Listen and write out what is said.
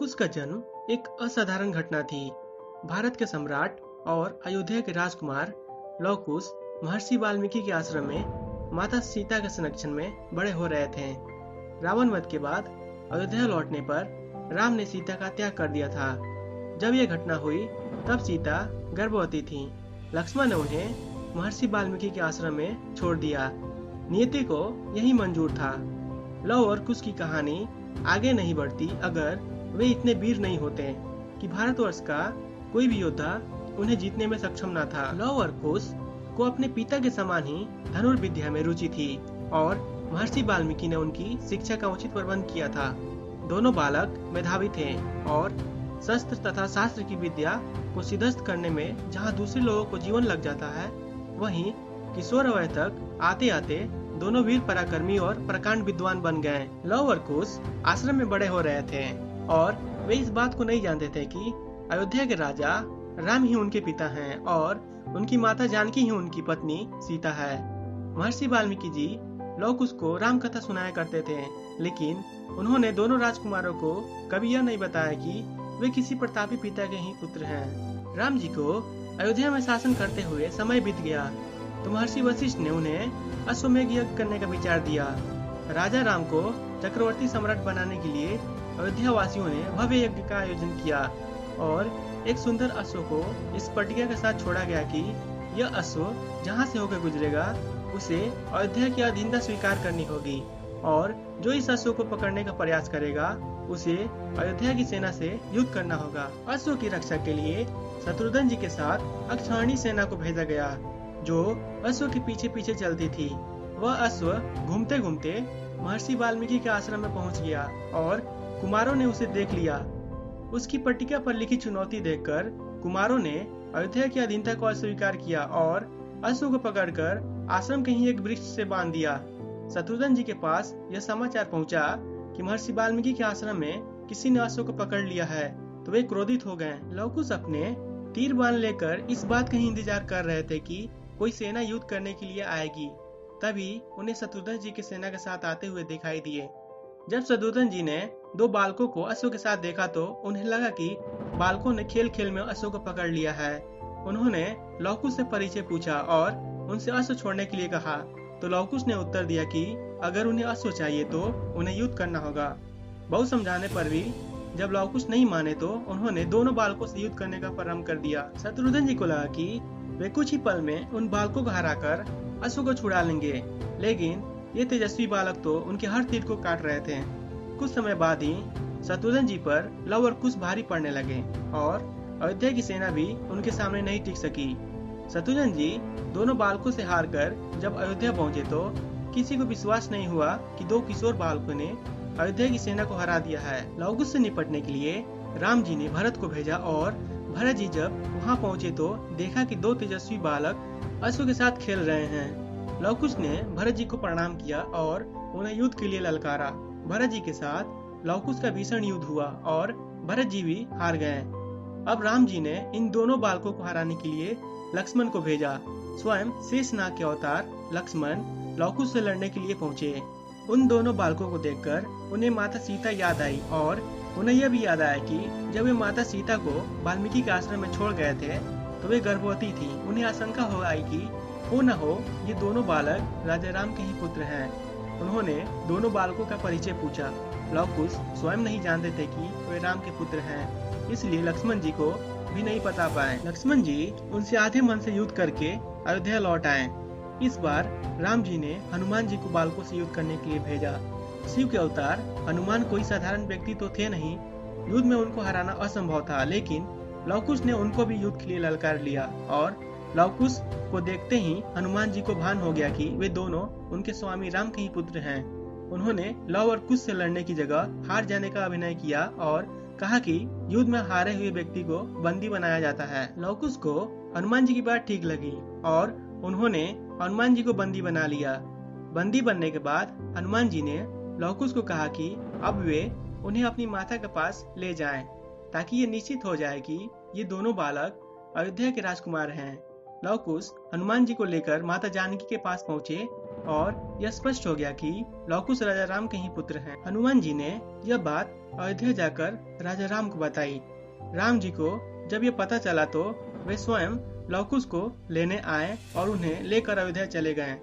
लवकुश का जन्म एक असाधारण घटना थी। भारत के सम्राट और अयोध्या के राजकुमार लवकुश महर्षि वाल्मीकि के आश्रम में माता सीता के संरक्षण में बड़े हो रहे थे। रावण वध के बाद अयोध्या लौटने पर राम ने सीता का त्याग कर दिया था। जब यह घटना हुई तब सीता गर्भवती थी। लक्ष्मण ने उन्हें महर्षि वाल्मीकि के आश्रम में छोड़ दिया। नियति को यही मंजूर था। लव और कुश की कहानी आगे नहीं बढ़ती अगर वे इतने वीर नहीं होते कि भारतवर्ष का कोई भी योद्धा उन्हें जीतने में सक्षम न था। लव और कुश को अपने पिता के समान ही धनुर्विद्या में रुचि थी और महर्षि वाल्मीकि ने उनकी शिक्षा का उचित प्रबंध किया था। दोनों बालक मेधावी थे और शस्त्र तथा शास्त्र की विद्या को सिद्धस्त करने में जहाँ दूसरे लोगों को जीवन लग जाता है, वहीं किशोर अवय तक आते आते दोनों वीर पराक्रमी और प्रकांड विद्वान बन गए। लव और कुश आश्रम में बड़े हो रहे थे और वे इस बात को नहीं जानते थे कि अयोध्या के राजा राम ही उनके पिता हैं और उनकी माता जानकी ही उनकी पत्नी सीता है। महर्षि वाल्मीकि जी लव कुश को राम कथा सुनाया करते थे, लेकिन उन्होंने दोनों राजकुमारों को कभी यह नहीं बताया कि वे किसी प्रतापी पिता के ही पुत्र हैं। राम जी को अयोध्या में शासन करते हुए समय बीत गया तो महर्षि वशिष्ठ ने उन्हें अश्वमेध यज्ञ करने का विचार दिया। राजा राम को चक्रवर्ती सम्राट बनाने के लिए अयोध्या वासियों ने भव्य यज्ञ का आयोजन किया और एक सुंदर अश्व को इस प्रतिज्ञा के साथ छोड़ा गया कि यह अश्व जहाँ से होकर गुजरेगा उसे अयोध्या की अधीनता स्वीकार करनी होगी और जो इस अश्व को पकड़ने का प्रयास करेगा उसे अयोध्या की सेना से युद्ध करना होगा। अश्व की रक्षा के लिए शत्रुघ्न जी के साथ अक्षौहिणी सेना को भेजा गया जो अश्व के पीछे पीछे चलती थी। वह अश्व घूमते घूमते महर्षि वाल्मीकि के आश्रम में पहुंच गया और कुमारों ने उसे देख लिया। उसकी पट्टिका पर लिखी चुनौती देखकर कुमारों ने अयोध्या की अधीनता को अस्वीकार किया और अश्व को पकड़कर आश्रम के ही एक वृक्ष से बांध दिया। शत्रुघ्न जी के पास यह समाचार पहुंचा कि महर्षि वाल्मीकि के आश्रम में किसी ने अश्व को पकड़ लिया है तो वे क्रोधित हो गए। लव कुश अपने तीर बाण लेकर इस बात का ही इंतजार कर रहे थे कि कोई सेना युद्ध करने के लिए आएगी। तभी उन्हें शत्रुघ्न जी की सेना के साथ आते हुए दिखाई दिए। जब शत्रुघ्न जी ने दो बालकों को अश्व के साथ देखा तो उन्हें लगा कि बालकों ने खेल खेल में अश्व को पकड़ लिया है। उन्होंने लव कुश से परिचय पूछा और उनसे अश्व छोड़ने के लिए कहा तो लव कुश ने उत्तर दिया कि अगर उन्हें अश्व चाहिए तो उन्हें युद्ध करना होगा। बहुत समझाने पर भी जब लव कुश नहीं माने तो उन्होंने दोनों बालकों से युद्ध करने का प्रारंभ कर दिया। शत्रुघ्न जी को लगा कि वे कुछ ही पल में उन बालकों को हराकर अश्व को छुड़ा लेंगे, लेकिन ये तेजस्वी बालक तो उनके हर तीर को काट रहे थे। कुछ समय बाद ही शत्रुघ्न जी पर लव और कुश भारी पड़ने लगे और अयोध्या की सेना भी उनके सामने नहीं टिक सकी। शत्रुघ्न जी दोनों बालकों से हारकर जब अयोध्या पहुंचे तो किसी को विश्वास नहीं हुआ कि दो किशोर बालकों ने अयोध्या की सेना को हरा दिया है। लव कुश से निपटने के लिए राम जी ने भरत को भेजा और भरत जी जब वहां पहुंचे तो देखा कि दो तेजस्वी बालक अश्व के साथ खेल रहे हैं। लव कुश ने भरत जी को प्रणाम किया और उन्हें युद्ध के लिए ललकारा। भरत जी के साथ लव कुश का भीषण युद्ध हुआ और भरत जी भी हार गए। अब राम जी ने इन दोनों बालकों को हराने के लिए लक्ष्मण को भेजा। स्वयं शेषनाग के अवतार लक्ष्मण लव कुश से लड़ने के लिए पहुंचे। उन दोनों बालकों को देखकर उन्हें माता सीता याद आई और उन्हें यह भी याद आया कि जब वे माता सीता को वाल्मीकि के आश्रम में छोड़ गए थे तो वे गर्भवती थी। उन्हें आशंका हो आई कि हो न हो ये दोनों बालक राजा राम के ही पुत्र हैं। उन्होंने दोनों बालकों का परिचय पूछा। लव कुश स्वयं नहीं जानते थे कि वे राम के पुत्र हैं, इसलिए लक्ष्मण जी को भी नहीं बता पाए। लक्ष्मण जी उनसे आधे मन से युद्ध करके अयोध्या लौट आए। इस बार राम जी ने हनुमान जी को बालकों से युद्ध करने के लिए भेजा। शिव के अवतार हनुमान कोई साधारण व्यक्ति तो थे नहीं, युद्ध में उनको हराना असंभव था, लेकिन लव कुश ने उनको भी युद्ध के लिए ललकार लिया और लव कुश को देखते ही हनुमान जी को भान हो गया कि वे दोनों उनके स्वामी राम के ही पुत्र हैं। उन्होंने लव और कुश से लड़ने की जगह हार जाने का अभिनय किया और कहा कि युद्ध में हारे हुए व्यक्ति को बंदी बनाया जाता है। लव कुश को हनुमान जी की बात ठीक लगी और उन्होंने हनुमान जी को बंदी बना लिया। बंदी बनने के बाद हनुमान जी ने लव कुश को कहा कि अब वे उन्हें अपनी माता के पास ले जाएं, ताकि ये निश्चित हो जाए कि ये दोनों बालक अयोध्या के राजकुमार हैं। लव कुश हनुमान जी को लेकर माता जानकी के पास पहुंचे और यह स्पष्ट हो गया कि लौकुश राजा राम के ही पुत्र हैं। हनुमान जी ने यह बात अयोध्या जाकर राजा राम को बताई। राम जी को जब यह पता चला तो वे स्वयं लौकुश को लेने आए और उन्हें लेकर अयोध्या चले गए।